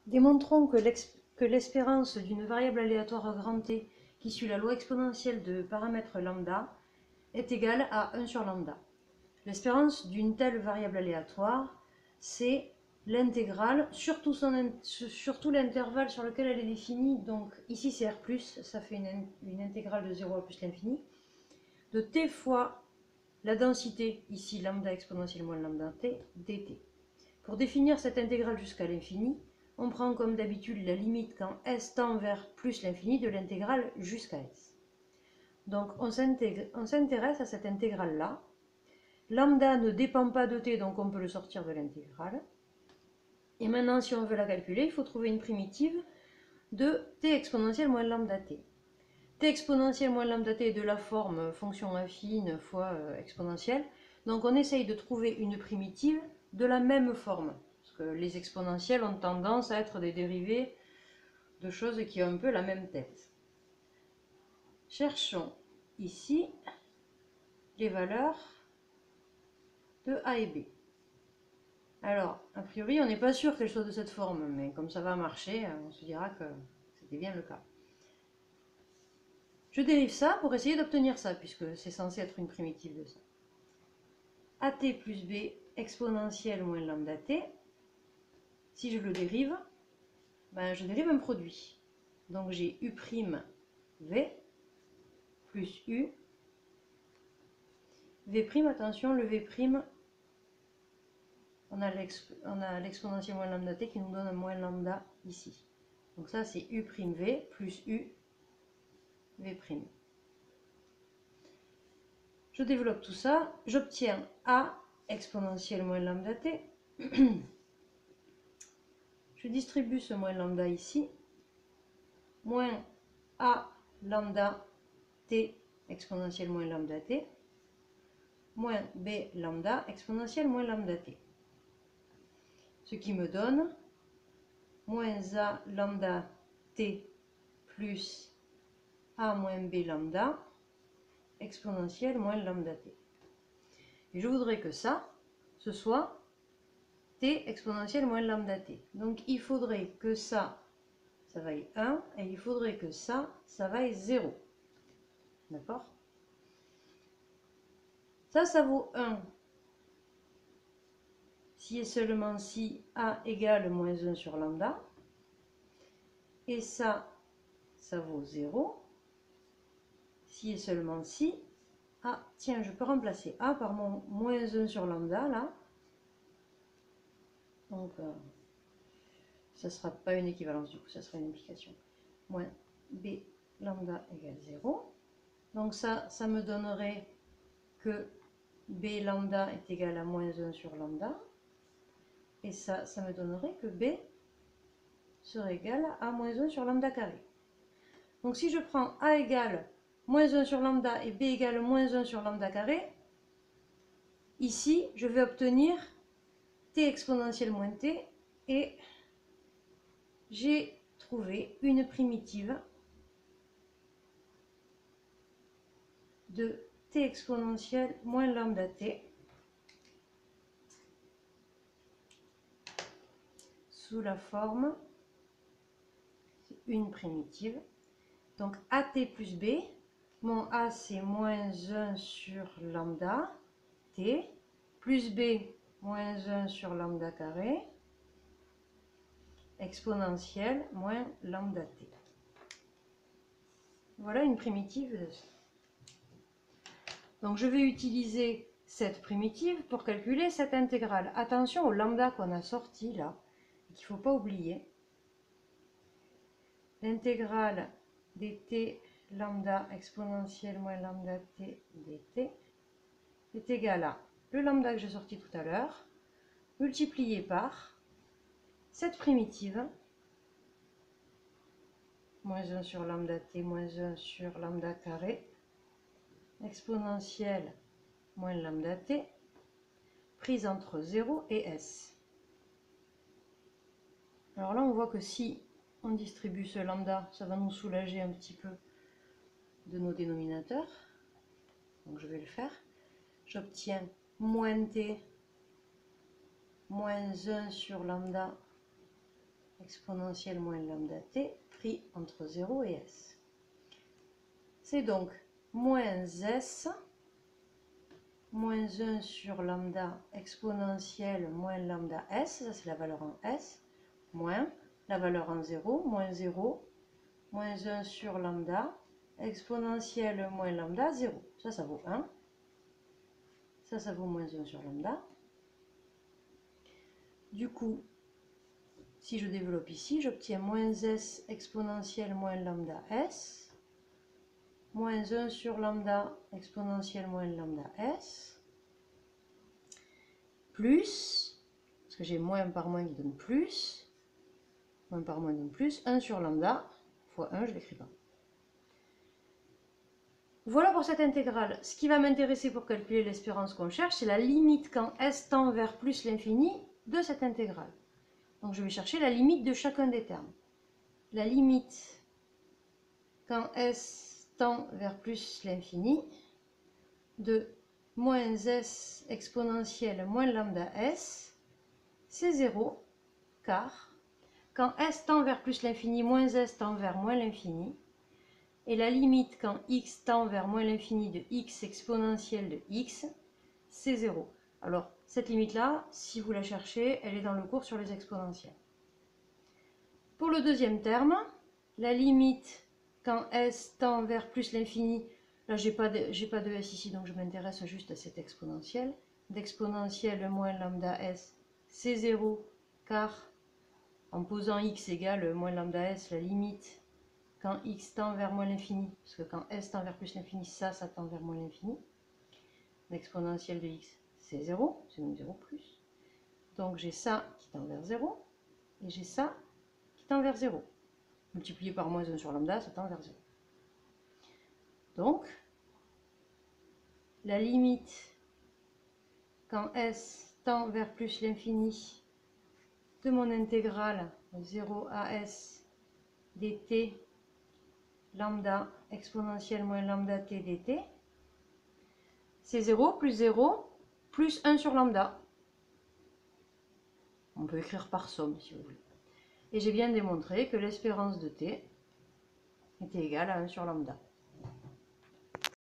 Démontrons que l'espérance d'une variable aléatoire grand T qui suit la loi exponentielle de paramètre lambda est égale à 1 sur lambda. L'espérance d'une telle variable aléatoire, c'est l'intégrale, surtout l'intervalle sur lequel elle est définie, donc ici c'est R+, ça fait une intégrale de 0 à plus l'infini, de t fois la densité, ici lambda exponentielle moins lambda t, dt. Pour définir cette intégrale jusqu'à l'infini, on prend comme d'habitude la limite quand s tend vers plus l'infini de l'intégrale jusqu'à s. Donc on s'intéresse à cette intégrale-là. Lambda ne dépend pas de t, donc on peut le sortir de l'intégrale. Et maintenant, si on veut la calculer, il faut trouver une primitive de t exponentielle moins lambda t. T exponentielle moins lambda t est de la forme fonction affine fois exponentielle. Donc on essaye de trouver une primitive de la même forme. Parce que les exponentielles ont tendance à être des dérivés de choses qui ont un peu la même tête. Cherchons ici les valeurs de a et b. Alors, a priori, on n'est pas sûr qu'elles soient de cette forme, mais comme ça va marcher, on se dira que c'était bien le cas. Je dérive ça pour essayer d'obtenir ça, puisque c'est censé être une primitive de ça. At plus b exponentielle moins lambda t, si je le dérive, ben je dérive un produit. Donc j'ai u' v plus u. v', attention, le v', on a l'exponentielle moins lambda t qui nous donne un moins lambda ici. Donc ça c'est u' v plus u v'. Je développe tout ça, j'obtiens a exponentielle moins lambda t. Je distribue ce moins lambda ici, moins a lambda t exponentielle moins lambda t, moins b lambda exponentielle moins lambda t. Ce qui me donne moins a lambda t plus a moins b lambda exponentielle moins lambda t. Et je voudrais que ça, ce soit t exponentielle moins lambda t. Donc il faudrait que ça vaille 1 et il faudrait que ça vaille 0. D'accord? Ça vaut 1 si et seulement si a égale moins 1 sur lambda. Et ça vaut 0 si et seulement si a, tiens, je peux remplacer a par mon moins 1 sur lambda là. Donc ça ne sera pas une équivalence du coup, ça sera une implication. Moins b lambda égale 0. Donc ça me donnerait que b lambda est égal à moins 1 sur lambda. Et ça me donnerait que b serait égal à moins 1 sur lambda carré. Donc si je prends a égale moins 1 sur lambda et b égale moins 1 sur lambda carré, ici je vais obtenir t exponentielle moins t et j'ai trouvé une primitive de t exponentielle moins lambda t sous la forme, c'est une primitive, donc at plus b, mon a c'est moins 1 sur lambda t, plus b moins 1 sur lambda carré, exponentielle moins lambda t. Voilà une primitive de ça. Donc je vais utiliser cette primitive pour calculer cette intégrale. Attention au lambda qu'on a sorti là, et qu'il ne faut pas oublier. L'intégrale dt lambda exponentielle moins lambda t dt est égale à le lambda que j'ai sorti tout à l'heure, multiplié par cette primitive, moins 1 sur lambda t moins 1 sur lambda carré, exponentielle moins lambda t, prise entre 0 et s. Alors là, on voit que si on distribue ce lambda, ça va nous soulager un petit peu de nos dénominateurs. Donc je vais le faire. J'obtiens moins t moins 1 sur lambda exponentielle moins lambda t pris entre 0 et s. C'est donc moins s moins 1 sur lambda exponentielle moins lambda s, ça c'est la valeur en s, moins la valeur en 0, moins 0, moins 1 sur lambda exponentielle moins lambda 0. Ça vaut 1. Ça vaut moins 1 sur lambda. Du coup, si je développe ici, j'obtiens moins s exponentielle moins lambda s, moins 1 sur lambda exponentielle moins lambda s, plus, parce que j'ai moins par moins qui donne plus, moins par moins donne plus, 1 sur lambda, fois 1, je ne l'écris pas. Voilà pour cette intégrale. Ce qui va m'intéresser pour calculer l'espérance qu'on cherche, c'est la limite quand s tend vers plus l'infini de cette intégrale. Donc je vais chercher la limite de chacun des termes. La limite quand s tend vers plus l'infini de moins s exponentielle moins lambda s, c'est 0, car quand s tend vers plus l'infini, moins s tend vers moins l'infini, et la limite quand x tend vers moins l'infini de x exponentielle de x, c'est 0. Alors, cette limite-là, si vous la cherchez, elle est dans le cours sur les exponentielles. Pour le deuxième terme, la limite quand s tend vers plus l'infini, là j'ai pas de s ici, donc je m'intéresse juste à cette exponentielle, d'exponentielle moins lambda s, c'est 0, car en posant x égale moins lambda s, la limite quand x tend vers moins l'infini, parce que quand s tend vers plus l'infini, ça tend vers moins l'infini, l'exponentielle de x, c'est 0, c'est donc 0 plus. Donc j'ai ça qui tend vers 0, et j'ai ça qui tend vers 0. Multiplié par moins 1 sur lambda, ça tend vers 0. Donc, la limite quand s tend vers plus l'infini de mon intégrale 0 à s dt lambda exponentielle moins lambda t dt, c'est 0 plus 1 sur lambda. On peut écrire par somme si vous voulez. Et j'ai bien démontré que l'espérance de t était égale à 1 sur lambda.